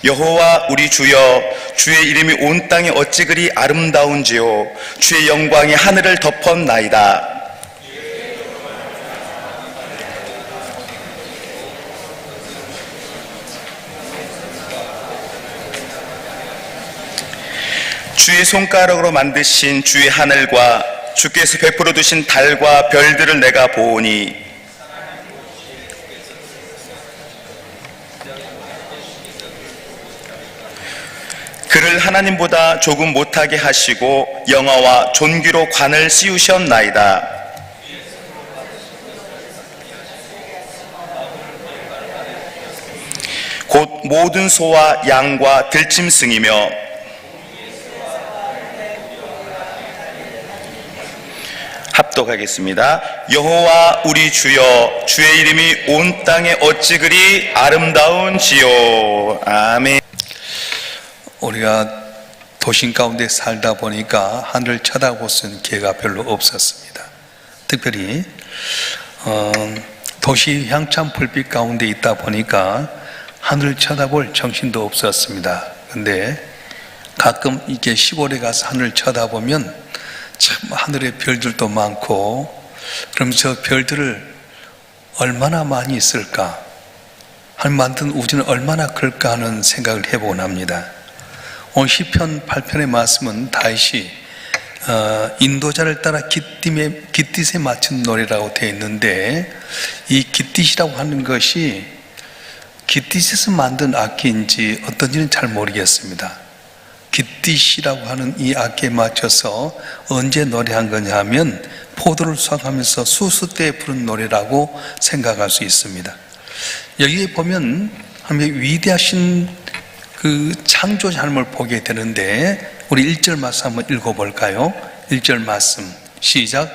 여호와 우리 주여, 주의 이름이 온 땅에 어찌 그리 아름다운지요. 주의 영광이 하늘을 덮었나이다. 주의 손가락으로 만드신 주의 하늘과 주께서 베풀어 두신 달과 별들을 내가 보오니 그를 하나님보다 조금 못하게 하시고 영화와 존귀로 관을 씌우셨나이다. 곧 모든 소와 양과 들짐승이며 합독하겠습니다. 여호와 우리 주여, 주의 이름이 온 땅에 어찌 그리 아름다운지요. 아멘. 우리가 도심 가운데 살다 보니까 하늘을 쳐다볼 수 있는 기회가 별로 없었습니다. 특별히 도시 향찬 불빛 가운데 있다 보니까 하늘을 쳐다볼 정신도 없었습니다. 근데 가끔 이렇게 시골에 가서 하늘을 쳐다보면 참 하늘에 별들도 많고, 그럼 저 별들을 얼마나 많이 있을까, 하나님 만든 우주는 얼마나 클까 하는 생각을 해보곤 합니다. 오늘 시편 8편의 말씀은 다윗이 인도자를 따라 깃딧에 맞춘 노래라고 되어 있는데, 이 깃딧이라고 하는 것이 깃딧에서 만든 악기인지 어떤지는 잘 모르겠습니다. 깃딧이라고 하는 이 악기에 맞춰서 언제 노래한 거냐 하면 포도를 수확하면서 수수 때 부른 노래라고 생각할 수 있습니다. 여기에 보면 하나님의 위대하신 그 창조자 하나님을 보게 되는데, 우리 1절 말씀 한번 읽어볼까요? 1절 말씀 시작.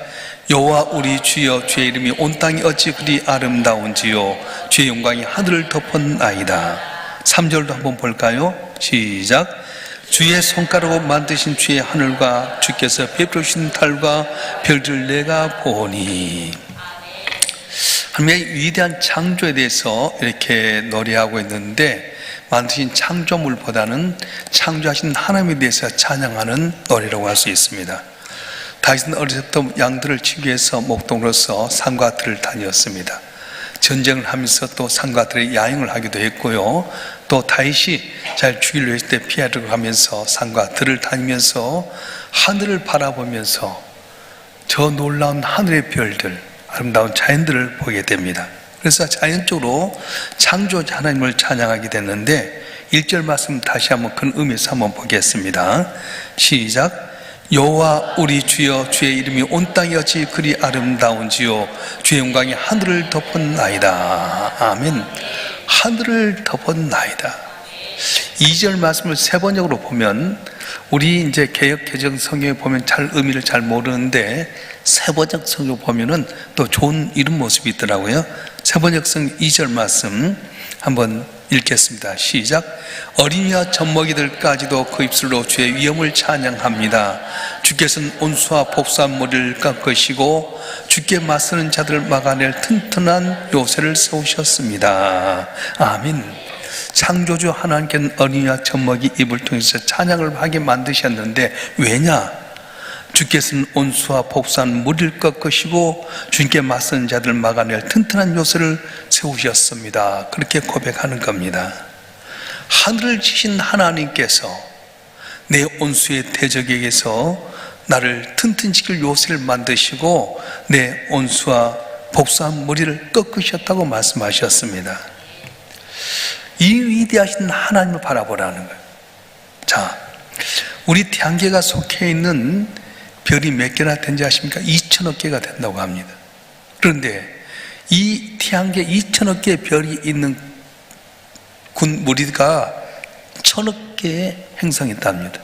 여호와 우리 주여, 주의 이름이 온 땅이 어찌 그리 아름다운지요. 주의 영광이 하늘을 덮었나이다. 3절도 한번 볼까요? 시작. 주의 손가락으로 만드신 주의 하늘과 주께서 베풀어 주신 달과 별들 내가 보니. 하나님의 위대한 창조에 대해서 이렇게 노래하고 있는데, 만드신 창조물보다는 창조하신 하나님에 대해서 찬양하는 노래라고 할 수 있습니다. 다윗은 어렸을 때부터 양들을 치기 위해서 목동으로서 산과 들을 다녔습니다. 전쟁을 하면서 또 산과 들에 야영을 하기도 했고요. 또 다윗이 잘 죽이려 했을 때 피하려고 하면서 산과 들을 다니면서 하늘을 바라보면서 저 놀라운 하늘의 별들, 아름다운 자연들을 보게 됩니다. 그래서 자연적으로 창조자 하나님을 찬양하게 됐는데, 1절 말씀 다시 한번 큰 의미에서 한번 보겠습니다. 시작. 여호와 우리 주여, 주의 이름이 온 땅이 어찌 그리 아름다운지요. 주의 영광이 하늘을 덮었나이다. 아멘. 하늘을 덮었나이다. 2절 말씀을 세 번역으로 보면, 우리 이제 개역 개정 성경에 보면 잘 의미를 잘 모르는데 세 번역 성경 보면은 또 좋은 이런 모습이 있더라고요. 세 번역 성경 2절 말씀 한번 읽겠습니다. 시작. 어린이와 젖먹이들까지도 그 입술로 주의 위엄을 찬양합니다. 주께서는 온수와 복수한 머리를 깎으시고 주께 맞서는 자들을 막아낼 튼튼한 요새를 세우셨습니다. 아멘. 창조주 하나님께는 어린이와 젖먹이 입을 통해서 찬양을 하게 만드셨는데, 왜냐? 주께서는 온수와 복수한 무리를 꺾으시고 주님께 맞서는 자들을 막아낼 튼튼한 요새를 세우셨습니다. 그렇게 고백하는 겁니다. 하늘을 지신 하나님께서 내 온수의 대적에게서 나를 튼튼시킬 요새를 만드시고 내 온수와 복수한 무리를 꺾으셨다고 말씀하셨습니다. 이 위대하신 하나님을 바라보라는 거예요. 자, 우리 태양계가 속해 있는 별이 몇 개나 된지 아십니까? 2천억 개가 된다고 합니다. 그런데 이 태양계 2천억 개의 별이 있는 무리가 1,000억 개의 행성이 있답니다.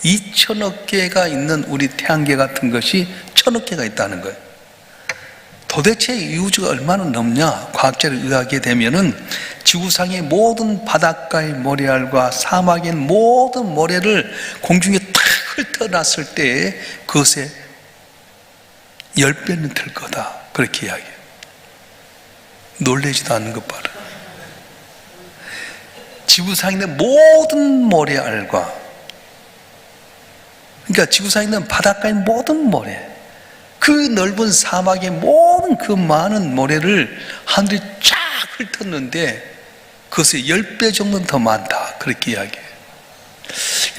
2천억 개가 있는 우리 태양계 같은 것이 1,000억 개가 있다는 거예요. 도대체 이 우주가 얼마나 넓냐? 과학자를 의하게 되면은 지구상의 모든 바닷가의 모래알과 사막의 모든 모래를 공중에 탁 훑어놨을 때 그것에 10배는 될 거다. 그렇게 이야기해요. 놀라지도 않는 것 봐라. 지구상에 있는 모든 모래알과, 그러니까 지구상에 있는 바닷가에 있는 모든 모래, 그 넓은 사막의 모든 그 많은 모래를 하늘이 쫙 훑었는데 그것의 10배 정도는 더 많다, 그렇게 이야기해요.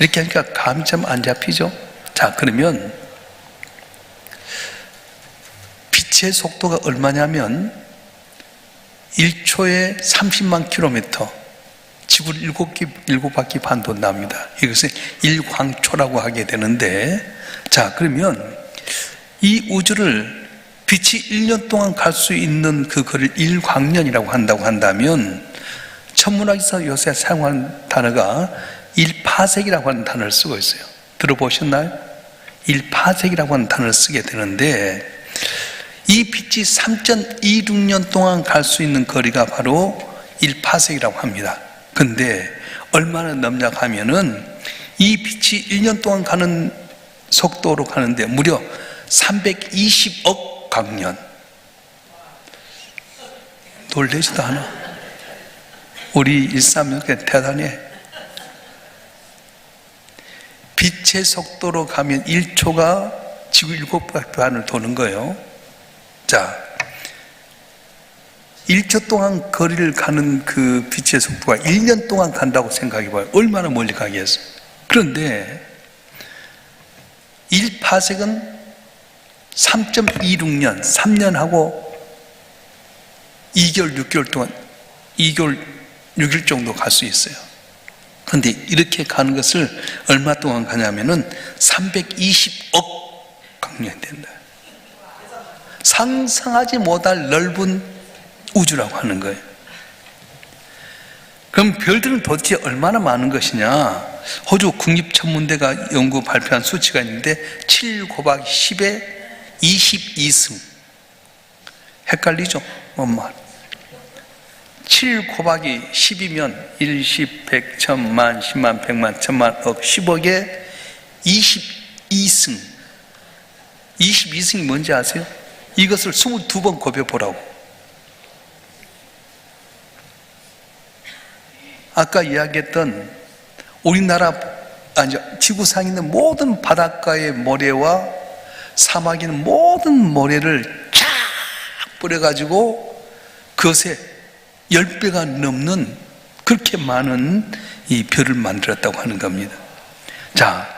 이렇게 하니까 감이 좀 안 잡히죠? 자, 그러면 빛의 속도가 얼마냐면 1초에 30만 킬로미터, 지구를 7바퀴 반 돈답니다. 이것을 1광초라고 하게 되는데, 자, 그러면 이 우주를 빛이 1년 동안 갈 수 있는 그 거리를 1광년이라고 한다고 한다면, 천문학에서 요새 사용하는 단어가 1파섹이라고 하는 단어를 쓰고 있어요. 들어보셨나요? 1파섹이라고 하는 단어를 쓰게 되는데, 이 빛이 3.26년 동안 갈 수 있는 거리가 바로 1파섹이라고 합니다. 근데 얼마나 넘냐 하면은 이 빛이 1년 동안 가는 속도로 가는데 무려 320억 광년. 놀라지도 않아. 우리 136개 대단해. 빛의 속도로 가면 1초가 지구 7바퀴 반을 도는 거예요. 자, 1초 동안 거리를 가는 그 빛의 속도가 1년 동안 간다고 생각해 봐요. 얼마나 멀리 가겠어요. 그런데 1파섹은 3.26년, 3년하고 2개월, 6개월 동안, 2개월, 6일 정도 갈 수 있어요. 그런데 이렇게 가는 것을 얼마 동안 가냐면은 320억 광년이 된다. 상상하지 못할 넓은 우주라고 하는 거예요. 그럼 별들은 도대체 얼마나 많은 것이냐? 호주 국립천문대가 연구 발표한 수치가 있는데 7 곱하기 10의 22승. 헷갈리죠? 뭔 말? 7 곱하기 10이면 1, 10, 100, 1000만, 10만, 100만, 1000만, 억, 10억에 22승. 22승이 뭔지 아세요? 이것을 22번 곱해보라고. 아까 이야기했던 우리나라, 아니, 지구상에 있는 모든 바닷가의 모래와 사막에 있는 모든 모래를 쫙 뿌려가지고 그것에 10배가 넘는 그렇게 많은 이 별을 만들었다고 하는 겁니다. 자,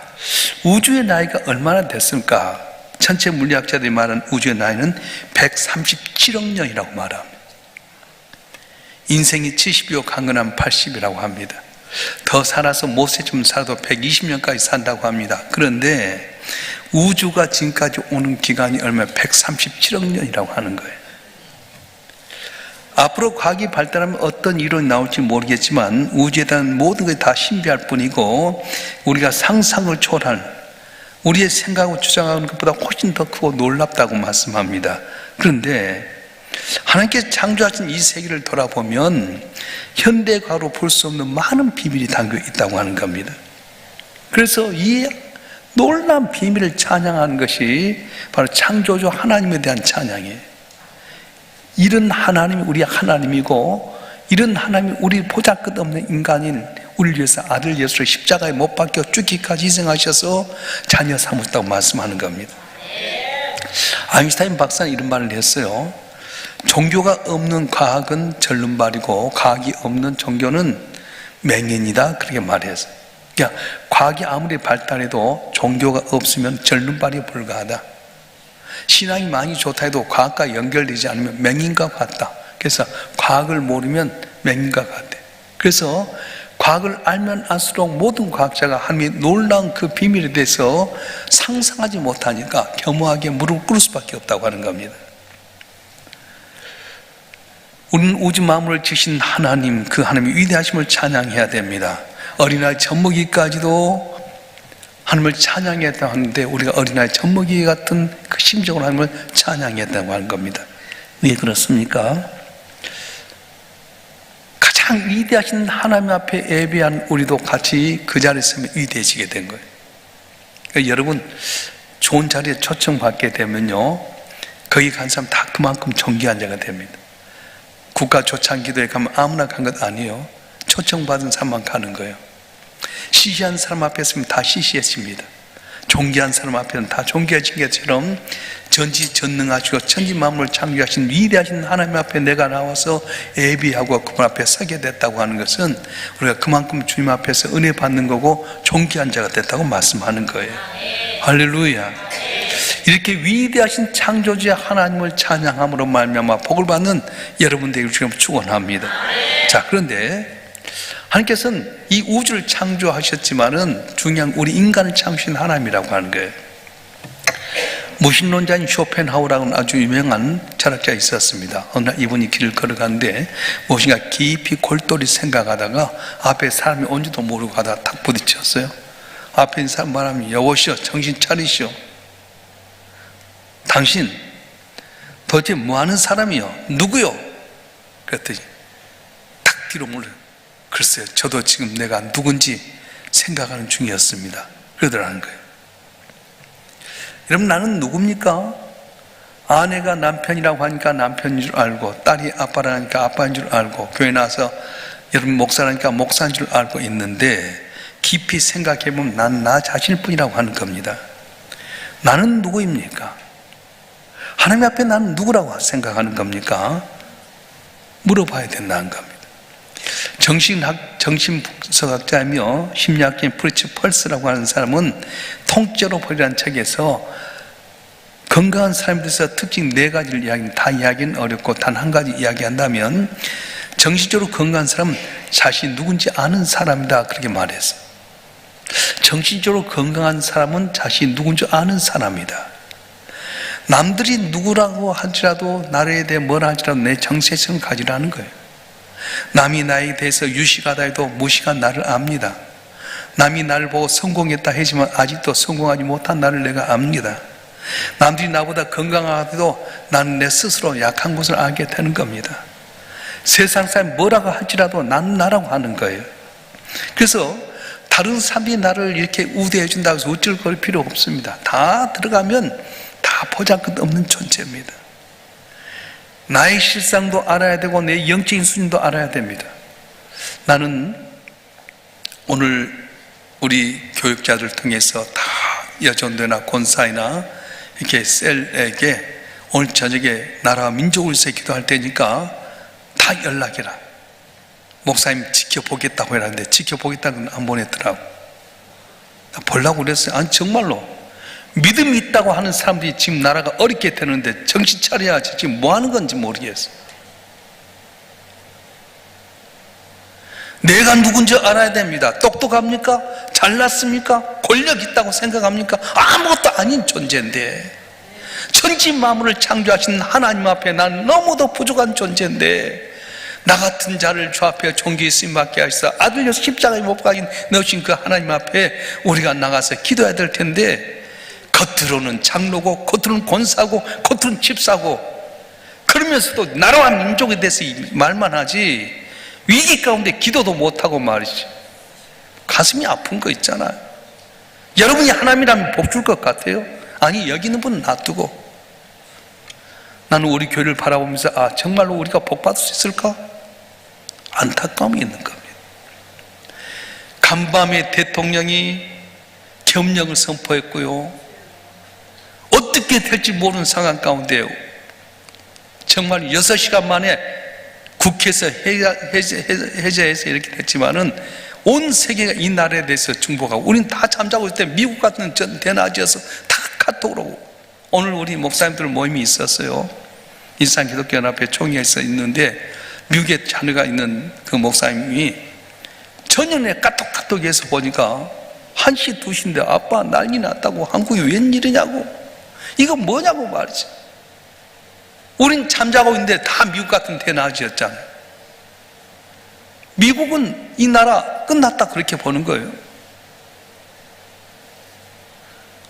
우주의 나이가 얼마나 됐습니까? 천체 물리학자들이 말하는 우주의 나이는 137억 년이라고 말합니다. 인생이 70이요 강건하면 80이라고 합니다. 더 살아서 못새 좀 살아도 120년까지 산다고 합니다. 그런데 우주가 지금까지 오는 기간이 얼마나 137억 년이라고 하는 거예요. 앞으로 과학이 발달하면 어떤 이론이 나올지 모르겠지만 우주에 대한 모든 것이 다 신비할 뿐이고 우리가 상상을 초월한, 우리의 생각하고 주장하는 것보다 훨씬 더 크고 놀랍다고 말씀합니다. 그런데 하나님께서 창조하신 이 세계를 돌아보면 현대과로 볼 수 없는 많은 비밀이 담겨 있다고 하는 겁니다. 그래서 이 놀라운 비밀을 찬양하는 것이 바로 창조주 하나님에 대한 찬양이에요. 이런 하나님이 우리 하나님이고, 이런 하나님이 우리 보잘것없는 인간인 우리를 위해서 아들 예수를 십자가에 못 박혀 죽기까지 희생하셔서 자녀 삼으셨다고 말씀하는 겁니다. 아인슈타인 박사는 이런 말을 했어요. 종교가 없는 과학은 절름발이고 과학이 없는 종교는 맹인이다, 그렇게 말했어요. 그러니까 과학이 아무리 발달해도 종교가 없으면 절름발이 불가하다. 신앙이 많이 좋다 해도 과학과 연결되지 않으면 맹인과 같다. 그래서 과학을 모르면 맹인과 같대. 그래서 과학을 알면 알수록 모든 과학자가 하나님의 놀라운 그 비밀에 대해서 상상하지 못하니까 겸허하게 무릎 꿇을 수밖에 없다고 하는 겁니다. 우리는 우주 만물을 지으신 하나님, 그 하나님의 위대하심을 찬양해야 됩니다. 어린아이 젖먹이까지도 하나님을 찬양했다고 하는데 우리가 어린아이 젖먹이 같은 그 심정으로 하나님을 찬양했다고 하는 겁니다. 왜 그렇습니까? 가장 위대하신 하나님 앞에 예배한 우리도 같이 그 자리에 있으면 위대해지게 된 거예요. 그러니까 여러분, 좋은 자리에 초청받게 되면요, 거기 간 사람 다 그만큼 존귀한 자가 됩니다. 국가 조창기도에 가면 아무나 간 것 아니에요. 초청받은 사람만 가는 거예요. 시시한 사람 앞에 있으면 다 시시해집니다. 존귀한 사람 앞에는 다 존귀해진 것처럼 전지전능하시고 천지만물을 창조하신 위대하신 하나님 앞에 내가 나와서 예비하고 그분 앞에 서게 됐다고 하는 것은 우리가 그만큼 주님 앞에서 은혜 받는 거고 존귀한 자가 됐다고 말씀하는 거예요. 할렐루야. 이렇게 위대하신 창조주의 하나님을 찬양함으로 말미암아 복을 받는 여러분 되기를 지금 축원합니다. 자, 그런데 하나님께서는 이 우주를 창조하셨지만은 중요한 우리 인간을 창조하신 하나님이라고 하는 거예요. 무신론자인 쇼펜하우라는 아주 유명한 철학자 있었습니다. 어느 날 이분이 길을 걸어가는데 무엇인가 깊이 골똘히 생각하다가 앞에 사람이 온지도 모르고 가다가 탁 부딪혔어요. 앞에 있는 사람 말하면 여보시오, 정신 차리시오. 당신 도대체 뭐하는 사람이요? 누구요? 그랬더니 탁 뒤로 물러요. 글쎄요, 저도 지금 내가 누군지 생각하는 중이었습니다. 그러더라는 거예요. 여러분, 나는 누굽니까? 아내가 남편이라고 하니까 남편인 줄 알고, 딸이 아빠라니까 아빠인 줄 알고, 교회 나와서 여러분 목사라니까 목사인 줄 알고 있는데, 깊이 생각해보면 난 나 자신일 뿐이라고 하는 겁니다. 나는 누구입니까? 하나님 앞에 나는 누구라고 생각하는 겁니까? 물어봐야 된다는 겁니다. 정신분석학자이며 심리학자인 프리츠 펄스라고 하는 사람은 통째로 버리라는 책에서 건강한 사람에 대해서 특징 4가지를 다 이야기는 어렵고 단 한 가지 이야기한다면 정신적으로 건강한 사람은 자신이 누군지 아는 사람이다, 그렇게 말했어요. 정신적으로 건강한 사람은 자신이 누군지 아는 사람이다. 남들이 누구라고 하지라도 나에 대해 뭐라 하지라도 내 정체성을 가지라는 거예요. 남이 나에 대해서 유식하다 해도 무식한 나를 압니다. 남이 나를 보고 성공했다 하지만 아직도 성공하지 못한 나를 내가 압니다. 남들이 나보다 건강하다도 나는 내 스스로 약한 것을 알게 되는 겁니다. 세상 사람이 뭐라고 할지라도 나는 나라고 하는 거예요. 그래서 다른 사람이 나를 이렇게 우대해 준다고 해서 우쭐거릴 필요 없습니다. 다 들어가면 다 보잘것없는 존재입니다. 나의 실상도 알아야 되고 내 영적인 수준도 알아야 됩니다. 나는 오늘 우리 교육자들 통해서 다 여전도나 권사이나 이렇게 셀에게 오늘 저녁에 나라와 민족을 위해서 기도할 때니까 다 연락해라. 목사님 지켜보겠다고 했는데 지켜보겠다고는 안 보냈더라고. 나 보려고 그랬어요. 아니 정말로 믿음이 있다고 하는 사람들이 지금 나라가 어렵게 되는데 정신 차려야지 지금 뭐 하는 건지 모르겠어. 내가 누군지 알아야 됩니다. 똑똑합니까? 잘났습니까? 권력 있다고 생각합니까? 아무것도 아닌 존재인데, 천지 만물을 창조하신 하나님 앞에 난 너무도 부족한 존재인데, 나 같은 자를 주 앞에 존귀히 쓰임받게 하시사 아들로 십자가에 못 박인 넣으신 그 하나님 앞에 우리가 나가서 기도해야 될 텐데, 겉으로는 장로고 겉으로는 권사고 겉으로는 집사고 그러면서도 나라와 민족에 대해서 말만 하지 위기 가운데 기도도 못하고 말이지. 가슴이 아픈 거 있잖아요. 여러분이 하나님이라면 복 줄 것 같아요? 아니, 여기 있는 분은 놔두고 나는 우리 교회를 바라보면서 아, 정말로 우리가 복 받을 수 있을까? 안타까움이 있는 겁니다. 간밤에 대통령이 겸령을 선포했고요, 어떻게 될지 모르는 상황 가운데 정말 6시간 만에 국회에서 해제해서 이렇게 됐지만은 온 세계가 이 나라에 대해서 중보하고 우리는 다 잠자고 있을 때 미국 같은 대낮이어서 다 카톡으로 오늘 우리 목사님들 모임이 있었어요. 일산기독교연합회 총회에서 있는데 미국에 자녀가 있는 그 목사님이 저녁에 카톡에서 보니까 1시, 2시인데 아빠 난리 났다고, 한국이 웬일이냐고, 이거 뭐냐고 말이지. 우린 잠자고 있는데 다 미국 같은 대낮이었잖아요. 미국은 이 나라 끝났다 그렇게 보는 거예요.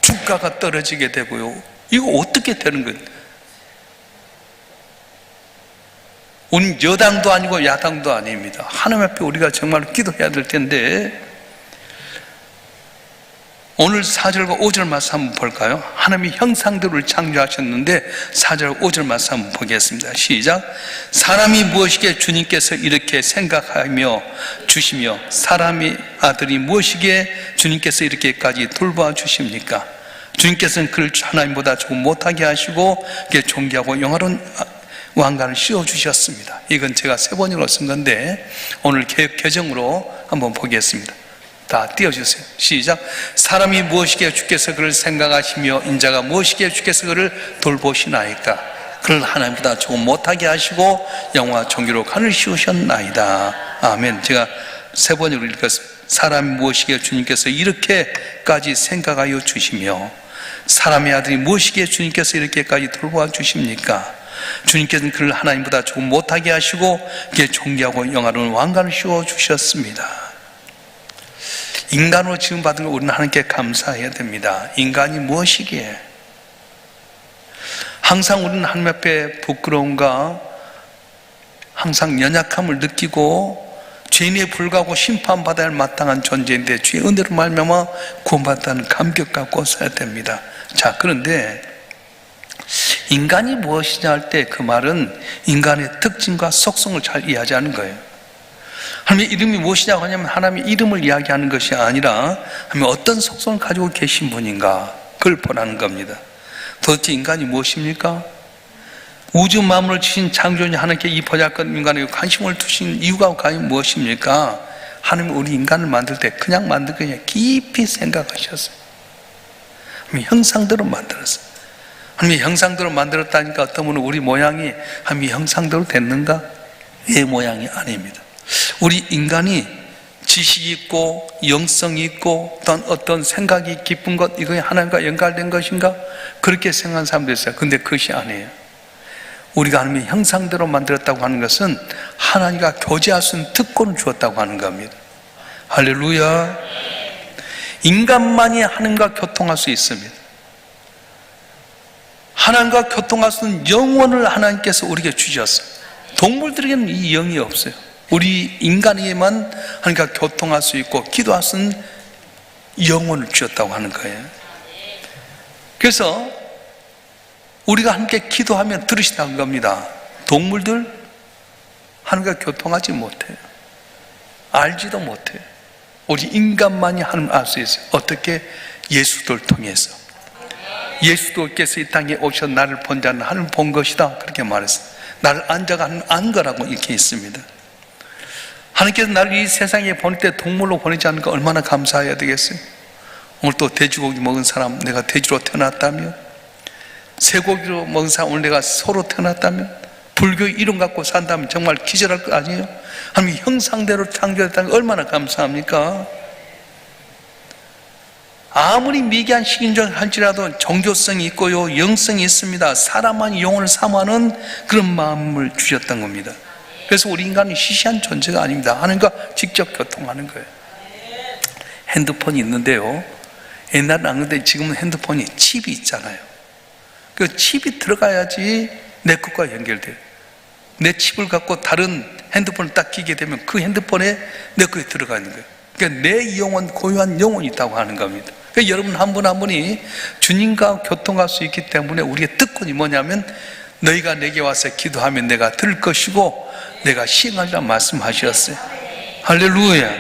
주가가 떨어지게 되고요. 이거 어떻게 되는 거예요? 우린 여당도 아니고 야당도 아닙니다. 하나님 앞에 우리가 정말 기도해야 될 텐데 오늘 4절과 5절 말씀 한번 볼까요? 하나님이 형상대로를 창조하셨는데 4절 5절 말씀 한번 보겠습니다. 시작. 사람이 무엇이기에 주님께서 이렇게 생각하며 주시며 사람의 아들이 무엇이기에 주님께서 이렇게까지 돌봐 주십니까? 주님께서는 그를 하나님보다 조금 못하게 하시고 그게 존귀하고 영화로운 왕관을 씌워주셨습니다. 이건 제가 세 번역으로 쓴 건데 오늘 개역 개정으로 한번 보겠습니다. 다 띄워주세요. 시작. 사람이 무엇이기에 주께서 그를 생각하시며 인자가 무엇이기에 주께서 그를 돌보시나이까? 그를 하나님보다 조금 못하게 하시고 영화 존귀로 관을 씌우셨나이다. 아멘. 제가 세 번역으로 읽었습니다. 사람이 무엇이기에 주님께서 이렇게까지 생각하여 주시며 사람의 아들이 무엇이기에 주님께서 이렇게까지 돌보아 주십니까? 주님께서는 그를 하나님보다 조금 못하게 하시고 그게 존귀하고 영화로운 왕관을 씌워주셨습니다. 인간으로 지음받은 걸 우리는 하나님께 감사해야 됩니다. 인간이 무엇이기에? 항상 우리는 하나님 앞에 부끄러움과 항상 연약함을 느끼고 죄인에 불구하고 심판받아야 할 마땅한 존재인데 주의 은혜로 말미암아 구원받았다는 감격 갖고 써야 됩니다. 자, 그런데 인간이 무엇이냐 할 때 그 말은 인간의 특징과 속성을 잘 이해하지 않은 거예요. 하나님의 이름이 무엇이냐고 하냐면 하나님의 이름을 이야기하는 것이 아니라 하나님의 어떤 속성을 가지고 계신 분인가 그걸 보라는 겁니다. 도대체 인간이 무엇입니까? 우주 만물을 지신 창조주 하나님께 이 보잘것 인간에게 관심을 두신 이유가 과연 무엇입니까? 하나님은 우리 인간을 만들 때 그냥 만들 거 아니라 깊이 생각하셨어요. 하나님의 형상대로 만들었어요. 하나님의 형상대로 만들었다니까 어떤 분은 우리 모양이 하나님의 형상대로 됐는가? 내 모양이 아닙니다. 우리 인간이 지식이 있고 영성이 있고 어떤 생각이 깊은 것 이거 하나님과 연결된 것인가? 그렇게 생각하는 사람도 있어요. 근데 그것이 아니에요. 우리가 하나님의 형상대로 만들었다고 하는 것은 하나님과 교제할 수 있는 특권을 주었다고 하는 겁니다. 할렐루야. 인간만이 하나님과 교통할 수 있습니다. 하나님과 교통할 수 있는 영혼을 하나님께서 우리에게 주셨어요. 동물들에게는 이 영이 없어요. 우리 인간에게만 하나님과 교통할 수 있고 기도할 수 있는 영혼을 주셨다고 하는 거예요. 그래서 우리가 함께 기도하면 들으시다는 겁니다. 동물들 하나님과 교통하지 못해요. 알지도 못해요. 우리 인간만이 하나님을 알 수 있어요. 어떻게? 예수를 통해서. 예수께서 이 땅에 오셔서 나를 본 자는 하나님을 본 것이다 그렇게 말했어요. 나를 안 자가 하나님을 안 거라고 이렇게 있습니다. 하나님께서 나를 이 세상에 보낼 때 동물로 보내지 않으니까 얼마나 감사해야 되겠어요. 오늘 또 돼지고기 먹은 사람 내가 돼지로 태어났다면, 쇠고기로 먹은 사람 오늘 내가 소로 태어났다면, 불교 이름 갖고 산다면 정말 기절할 거 아니에요? 하나님 형상대로 창조했다는 게 얼마나 감사합니까? 아무리 미개한 식인종 할지라도 종교성이 있고요 영성이 있습니다. 사람만 영혼을 사모하는 그런 마음을 주셨던 겁니다. 그래서 우리 인간은 시시한 존재가 아닙니다. 하나님과 직접 교통하는 거예요. 핸드폰이 있는데요, 옛날은 안 그런데 지금은 핸드폰이 칩이 있잖아요. 그 칩이 들어가야지 내 것과 연결돼요. 내 칩을 갖고 다른 핸드폰을 딱 끼게 되면 그 핸드폰에 내 것이 들어가는 거예요. 그러니까 내 영혼, 고유한 영혼이 있다고 하는 겁니다. 그러니까 여러분 한 분 한 분이 주님과 교통할 수 있기 때문에 우리의 특권이 뭐냐면 너희가 내게 와서 기도하면 내가 들을 것이고 내가 시행하리라 말씀하셨어요. 할렐루야.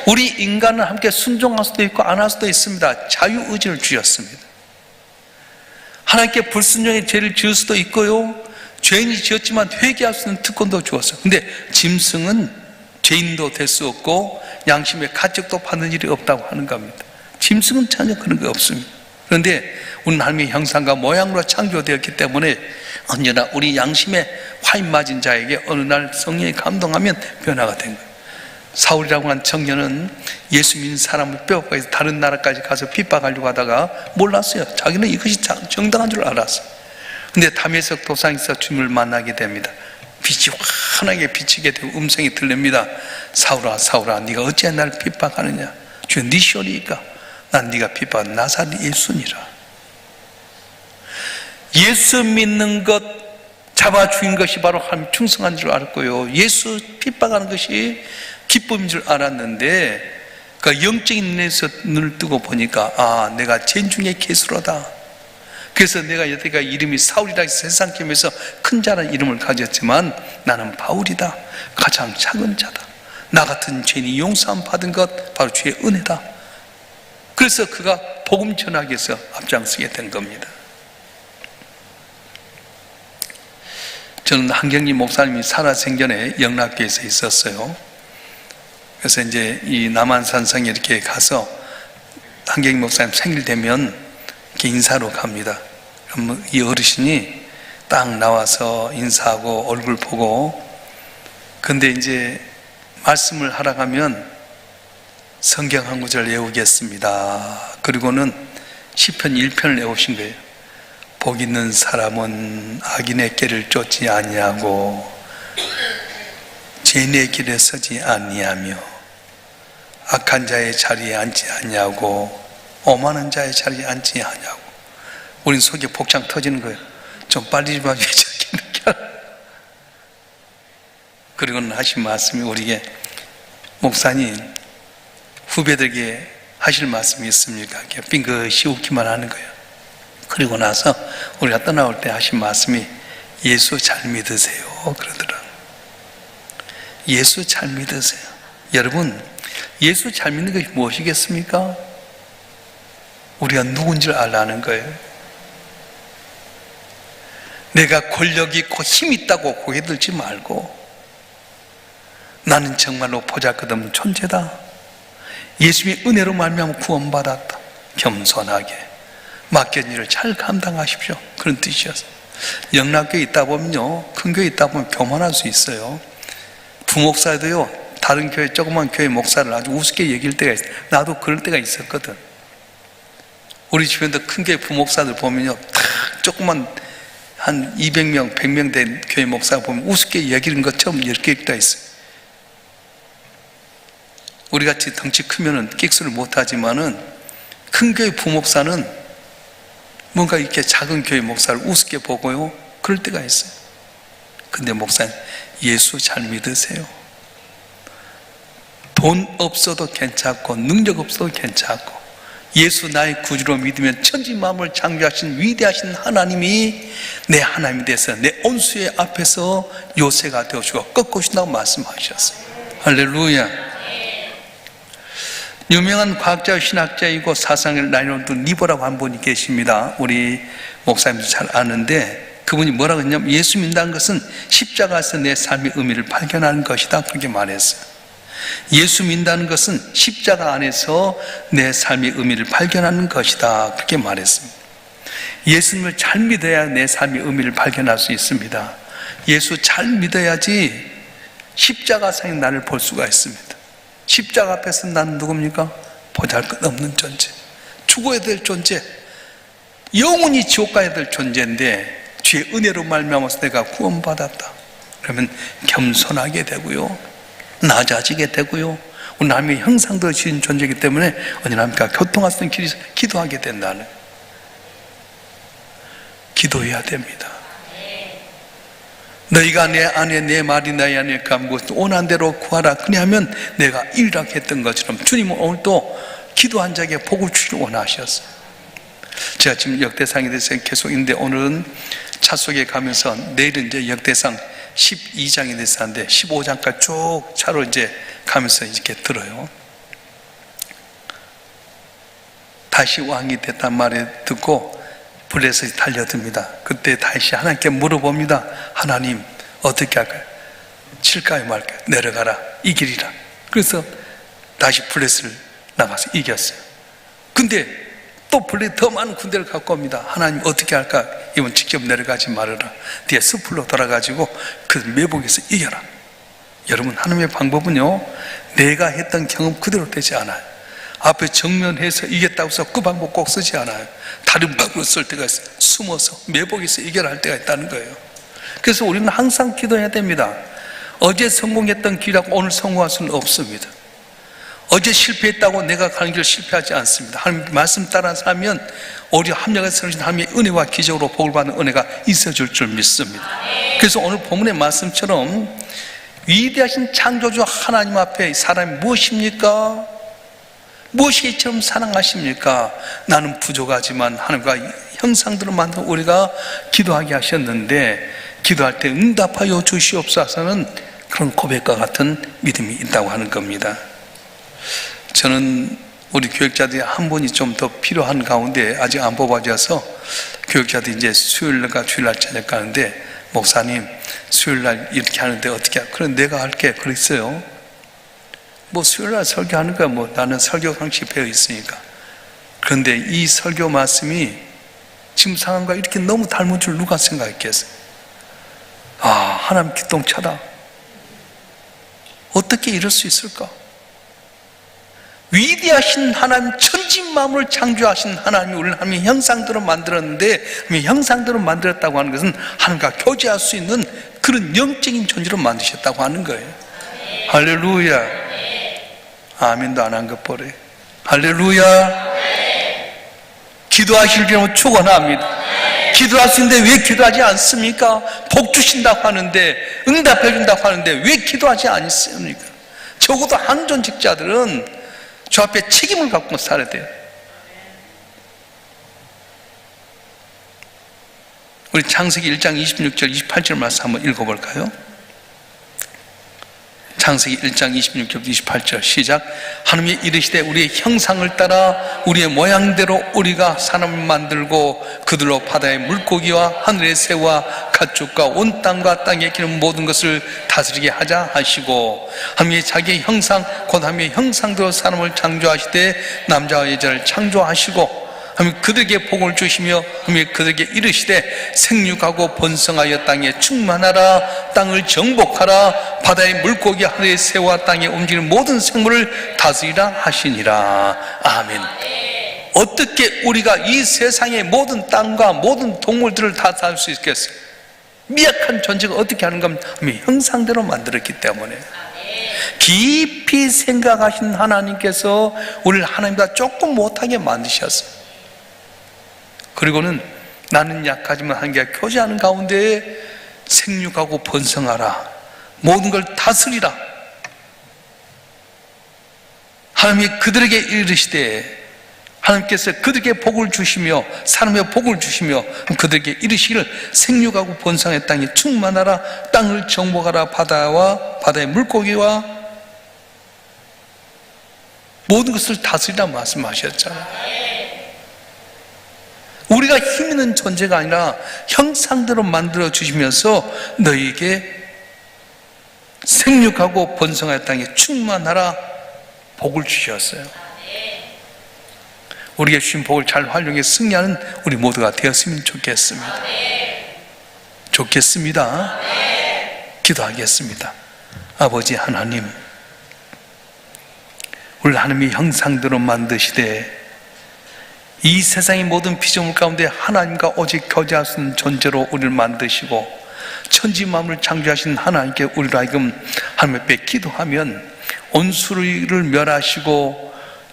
우리 인간은 함께 순종할 수도 있고 안 할 수도 있습니다. 자유의지를 주셨습니다. 하나님께 불순종의 죄를 지을 수도 있고요, 죄인이 지었지만 회개할 수 있는 특권도 주었어요. 근데 짐승은 죄인도 될 수 없고 양심의 가책도 받는 일이 없다고 하는 겁니다. 짐승은 전혀 그런 게 없습니다. 그런데 우리는 하나님의 형상과 모양으로 창조되었기 때문에 언제나 우리 양심에 화인 맞은 자에게 어느 날 성령이 감동하면 변화가 된 거예요. 사울이라고 하는 청년은 예수 믿는 사람을 빼앗고 다른 나라까지 가서 핍박하려고 하다가 몰랐어요. 자기는 이것이 정당한 줄 알았어요. 근데 다메섹 도상에서 주님을 만나게 됩니다. 빛이 환하게 비치게 되고 음성이 들립니다. 사울아 사울아 네가 어찌 나를 핍박하느냐? 주여 네 시오리이까? 난 네가 핍박한 나사렛 예수니라. 예수 믿는 것 잡아 죽인 것이 바로 하나님 충성한 줄 알았고요, 예수 핍박하는 것이 기쁨인 줄 알았는데 그 영적인 눈에서 눈을 뜨고 보니까 아, 내가 진중의 개수로다. 그래서 내가 여태가 이름이 사울이라 해서 세상 겸해서 큰 자라는 이름을 가졌지만 나는 바울이다. 가장 작은 자다. 나 같은 죄인이 용서함 받은 것 바로 주의 은혜다. 그래서 그가 복음 전하기 위해서 앞장서게 된 겁니다. 저는 한경림 목사님이 살아생전에 영락교에서 있었어요. 그래서 이제 이 남한산성에 이렇게 가서 한경림 목사님 생일 되면 이렇게 인사로 갑니다. 그럼 이 어르신이 딱 나와서 인사하고 얼굴 보고, 근데 이제 말씀을 하러 가면 성경 한 구절 외우겠습니다. 그리고는 시편 1편을 외우신 거예요. 복 있는 사람은 악인의 길을 쫓지 아니하고 죄인의 길에 서지 아니하며 악한 자의 자리에 앉지 아니하고 오만한 자의 자리에 앉지 아니하고. 우린 속에 복창 터지는 거예요. 좀 빨리 좀 하지 이렇게. 그리고는 하신 말씀이 우리에게, 목사님 후배들에게 하실 말씀이 있습니까? 이렇게 빙긋이 웃기만 하는 거예요. 그리고 나서 우리가 떠나올 때 하신 말씀이 예수 잘 믿으세요 그러더라고요. 예수 잘 믿으세요. 여러분, 예수 잘 믿는 것이 무엇이겠습니까? 우리가 누군지를 알라는 거예요. 내가 권력 있고 힘 있다고 고개 들지 말고 나는 정말로 보잘것없는 존재다. 예수님의 은혜로 말미암아 구원받았다. 겸손하게 맡겨진 일을 잘 감당하십시오. 그런 뜻이었어요. 영락교에 있다 보면요, 큰 교회에 있다 보면 교만할 수 있어요. 부목사도요, 다른 교회, 조그만 교회 목사를 아주 우습게 여길 때가 있어요. 나도 그럴 때가 있었거든. 우리 주변도 큰 교회 부목사들 보면요, 다 조그만 한 200명, 100명 된 교회 목사 보면 우습게 여기는 것처럼 이렇게 있다 있어요. 우리같이 덩치 크면은 끽수를 못하지만은 큰 교회 부목사는 뭔가 이렇게 작은 교회 목사를 우습게 보고요, 그럴 때가 있어요. 근데 목사님, 예수 잘 믿으세요. 돈 없어도 괜찮고 능력 없어도 괜찮고 예수 나의 구주로 믿으면 천지 만물을 창조하신 위대하신 하나님이 내 하나님이 돼서 내 온수의 앞에서 요새가 되어주고 꺾으신다고 말씀하셨어요. 할렐루야. 유명한 과학자, 신학자이고 사상을 나누던 니보라고 한 분이 계십니다. 우리 목사님도 잘 아는데 그분이 뭐라고 했냐면, 예수 믿는다는 것은 십자가에서 내 삶의 의미를 발견하는 것이다, 그렇게 말했어요. 예수 믿는다는 것은 십자가 안에서 내 삶의 의미를 발견하는 것이다, 그렇게 말했습니다. 예수님을 잘 믿어야 내 삶의 의미를 발견할 수 있습니다. 예수 잘 믿어야지 십자가상의 나를 볼 수가 있습니다. 십자가 앞에서 나는 누굽니까? 보잘것없는 존재, 죽어야 될 존재, 영원히 지옥 가야 될 존재인데 주의 은혜로 말미암아서 내가 구원받았다. 그러면 겸손하게 되고요, 낮아지게 되고요, 우리 하나님의 형상도 지은 존재이기 때문에 언제나 교통할 수 있는 길에서 기도하게 된다는, 기도해야 됩니다. 너희가 내 안에, 내 말이 너희 안에 감고 원한 대로 구하라. 그리하면 내가 이루라 했던 것처럼 주님은 오늘도 기도한 자에게 복을 주시길 원하셨어요. 제가 지금 역대상에 대해서 계속 있는데 오늘은 차 속에 가면서 내일은 이제 역대상 12장에 대해서 하는데 15장까지 쭉 차로 이제 가면서 이렇게 들어요. 다시 왕이 됐단 말을 듣고 블레셋이 달려듭니다. 그때 다시 하나님께 물어봅니다. 하나님, 어떻게 할까요? 칠까요 말까요? 내려가라, 이기리라. 그래서 다시 블레셋을 나가서 이겼어요. 근데 또 블레셋 더 많은 군대를 갖고 옵니다. 하나님, 어떻게 할까? 이번 직접 내려가지 말아라. 뒤에 숲으로 돌아가지고 그 매복에서 이겨라. 여러분, 하나님의 방법은요, 내가 했던 경험 그대로 되지 않아요. 앞에 정면해서 이겼다고 해서 그 방법 꼭 쓰지 않아요. 다른 방법을 쓸 때가 있어요. 숨어서 매복에서 이겨라 할 때가 있다는 거예요. 그래서 우리는 항상 기도해야 됩니다. 어제 성공했던 길하고 오늘 성공할 수는 없습니다. 어제 실패했다고 내가 가는 길 실패하지 않습니다. 하나님 말씀 따라 살면 오히려 합력해서 하나님의 은혜와 기적으로 복을 받는 은혜가 있어줄 줄 믿습니다. 그래서 오늘 본문의 말씀처럼 위대하신 창조주 하나님 앞에 사람이 무엇입니까? 무엇이 이처럼 사랑하십니까? 나는 부족하지만 하나님과 형상대로 만든 우리가 기도하게 하셨는데 기도할 때 응답하여 주시옵소서는 그런 고백과 같은 믿음이 있다고 하는 겁니다. 저는 우리 교육자들이 한 분이 좀 더 필요한 가운데 아직 안 뽑아져서 교육자들이 이제 수요일날과 주일날 저녁 가는데 목사님 수요일날 이렇게 하는데 어떻게 그래 내가 할게 그랬어요. 뭐 수요일날 설교하는 거야 뭐 나는 설교 상식 배워 있으니까. 그런데 이 설교 말씀이 지금 상황과 이렇게 너무 닮은 줄 누가 생각했겠어요? 아 하나님 기똥차다. 어떻게 이럴 수 있을까? 위대하신 하나님, 천지만물을 창조하신 하나님이 우리를 하나님의 형상대로 만들었는데 하나님의 형상대로 만들었다고 하는 것은 하나님과 교제할 수 있는 그런 영적인 존재로 만드셨다고 하는 거예요. 할렐루야. 아멘도 안 한 것 보래. 할렐루야. 기도하실 때는 축원합니다. 기도할 수 있는데 왜 기도하지 않습니까? 복 주신다고 하는데 응답해 준다고 하는데 왜 기도하지 않습니까? 적어도 항존직자들은 저 앞에 책임을 갖고 살아야 돼요. 우리 창세기 1장 26절 28절 말씀 한번 읽어볼까요? 창세기 1장 26절 28절 시작. 하나님이 이르시되 우리의 형상을 따라 우리의 모양대로 우리가 사람을 만들고 그들로 바다의 물고기와 하늘의 새와 가축과 온 땅과 땅에 기는 모든 것을 다스리게 하자 하시고 하나님이 자기의 형상 곧 하나님의 형상대로 사람을 창조하시되 남자와 여자를 창조하시고 하나님 그들에게 복을 주시며 하나님 그들에게 이르시되 생육하고 번성하여 땅에 충만하라 땅을 정복하라 바다의 물고기 하늘의 새와 땅에 움직이는 모든 생물을 다스리라 하시니라. 아멘. 어떻게 우리가 이 세상의 모든 땅과 모든 동물들을 다 다스릴 수 있겠어요? 미약한 존재가 어떻게 하는가 하면 형상대로 만들었기 때문에 깊이 생각하신 하나님께서 우리를 하나님과 조금 못하게 만드셨어요. 그리고는 나는 약하지만 하나님과 교제하는 가운데 생육하고 번성하라 모든 걸 다스리라 하나님이 그들에게 이르시되 하나님께서 그들에게 복을 주시며 사람의 복을 주시며 그들에게 이르시기를 생육하고 번성의 땅에 충만하라 땅을 정복하라 바다와 바다의 물고기와 모든 것을 다스리라 말씀하셨잖아요. 우리가 힘 있는 존재가 아니라 형상대로 만들어 주시면서 너희에게 생육하고 번성의 땅에 충만하라 복을 주셨어요. 우리에게 주신 복을 잘 활용해 승리하는 우리 모두가 되었으면 좋겠습니다. 좋겠습니다. 기도하겠습니다. 아버지 하나님, 우리 하나님의 형상대로 만드시되 이 세상의 모든 피조물 가운데 하나님과 오직 교제할 수 있는 존재로 우리를 만드시고 천지만물을 창조하신 하나님께 우리로 하여금 하나님 앞에 기도하면 온수를 멸하시고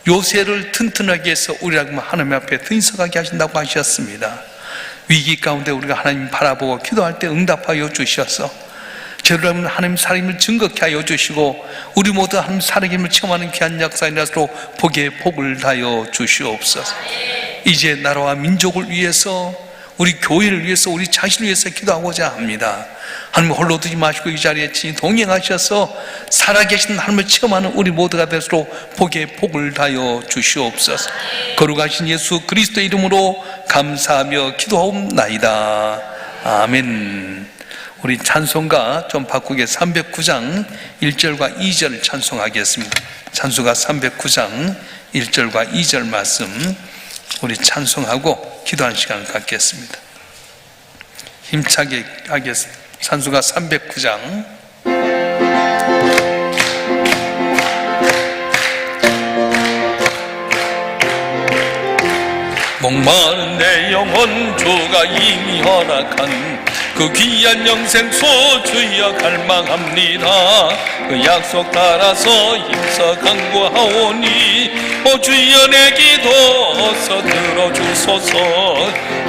요새를 튼튼하게 해서 우리를 하나님 앞에 등석하게 하신다고 하셨습니다. 위기 가운데 우리가 하나님 바라보고 기도할 때 응답하여 주셔서 저를 하나님 살림을 증거케 하여 주시고 우리 모두 하나님 살아계심을 체험하는 귀한 역사이라서 복에 복을 다하여 주시옵소서. 이제 나라와 민족을 위해서 우리 교회를 위해서 우리 자신을 위해서 기도하고자 합니다. 하나님 홀로 두지 마시고 이 자리에 친히 동행하셔서 살아계신 하나님을 체험하는 우리 모두가 될수록 복에 복을 다하여 주시옵소서. 거룩하신 예수 그리스도의 이름으로 감사하며 기도하옵나이다. 아멘. 우리 찬송가 좀 바꾸게 309장 1절과 2절 찬송하겠습니다. 찬송가 309장 1절과 2절 말씀 우리 찬송하고 기도하는 시간을 갖겠습니다. 힘차게 하겠습니다. 찬송가 309장 목마른 내 영혼 주가 이미 허락한 그 귀한 영생소 주여 갈망합니다. 그 약속 따라서 힘써 간구하오니 오 주여 내 기도 어서 들어주소서.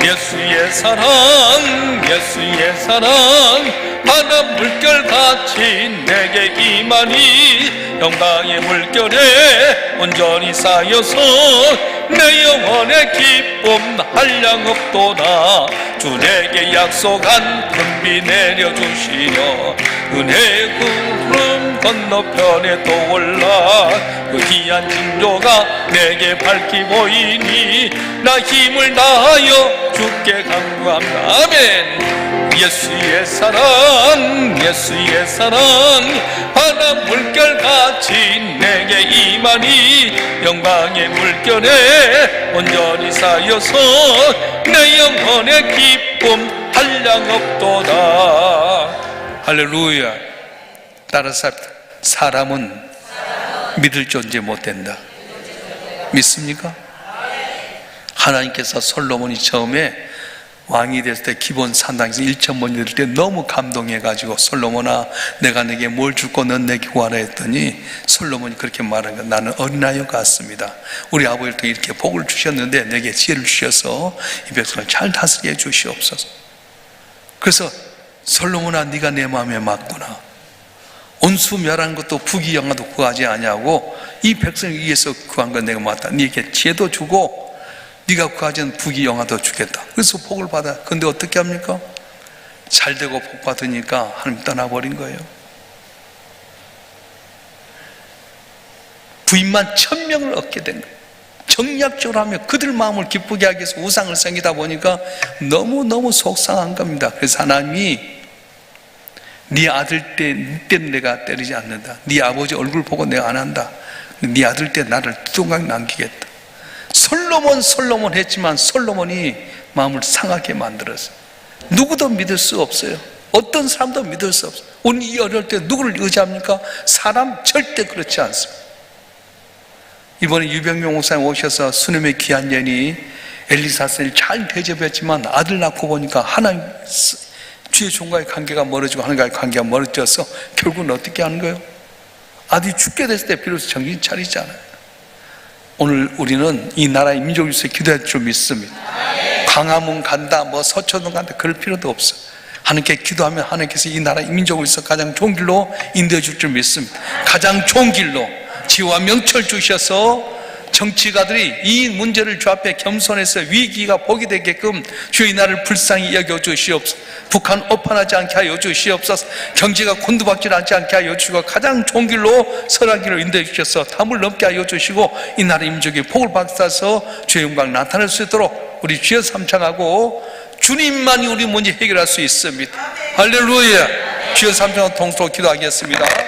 예수의 사랑 예수의 사랑 바다 물결같이 내게 임하니 영광의 물결에 온전히 쌓여서 내 영혼의 기쁨 한량 없도다. 주 내게 약속한 금비 내려주시려 은혜의 구름 건너편에 떠올라 그 귀한 징조가 내게 밝히 보이니 나 힘을 다하여 주께 간구합니다. 아멘. 예수의 사랑 예수의 사랑 바다 물결같이 내게 임하니 영광의 물결에 온전히 쌓여서 내 영혼의 기쁨 한량 없도다. 할렐루야. 따라서 사람은 믿을 존재 못 된다. 믿습니까? 하나님께서 솔로몬이 처음에 왕이 됐을 때 기본 산당에서 1천번이 될 때 너무 감동해가지고 솔로몬아 내가 내게 뭘 줄고 넌 내게 구하라 했더니 솔로몬이 그렇게 말한 거야. 나는 어린아이 같습니다. 우리 아버지를 통해 이렇게 복을 주셨는데 내게 지혜를 주셔서 이 백성을 잘 다스리게 주시옵소서. 그래서 솔로몬아 네가 내 마음에 맞구나. 온수멸한 것도 부귀영화도 구하지 아니하고 이 백성을 위해서 구한 건 내가 맞다. 네게 지혜도 주고 네가 구하지 않은 부귀영화도 주겠다. 그래서 복을 받아. 근데 어떻게 합니까? 잘되고 복 받으니까 하나님 떠나버린 거예요. 부인만 1000명을 얻게 된 거예요. 정략적으로 하며 그들 마음을 기쁘게 하기 위해서 우상을 섬기다 보니까 너무너무 속상한 겁니다. 그래서 하나님이 네 아들 때는 내가 때리지 않는다. 네 아버지 얼굴 보고 내가 안 한다. 네 아들 때 나를 뚜둥강 남기겠다. 솔로몬 했지만 솔로몬이 마음을 상하게 만들었어요. 누구도 믿을 수 없어요. 어떤 사람도 믿을 수 없어요. 우리 어릴 때 누구를 의지합니까? 사람 절대 그렇지 않습니다. 이번에 유병명 목사님 오셔서 수님의 귀한 년이 엘리사를 잘 대접했지만 아들 낳고 보니까 하나님 주의 종과의 관계가 멀어지고 하나님과의 관계가 멀어져서 결국은 어떻게 하는 거예요? 아들이 죽게 됐을 때 비로소 정신 차리잖아요. 오늘 우리는 이 나라의 민족을 위해서 기도할 줄 믿습니다. 광화문 간다, 서초동 간다, 그럴 필요도 없어. 하나님께 기도하면 하나님께서 이 나라의 민족을 위해서 가장 좋은 길로 인도해 줄 줄 믿습니다. 가장 좋은 길로 지혜와 명철 주셔서 정치가들이 이 문제를 주 앞에 겸손해서 위기가 복이 되게끔 주의 나라를 불쌍히 여겨주시옵소서. 북한 오판하지 않게 하여 주시옵소서. 경제가 곤두박질 않지 않게 하여 주시고 가장 좋은 길로 선한 길로 인도해 주셔서 담을 넘게 하여 주시고 이 나라 민족이 복을 받아서 주의 영광 나타낼 수 있도록 우리 주여 삼창하고 주님만이 우리 문제 해결할 수 있습니다. 할렐루야. 주여 삼창하고 통독 기도하겠습니다.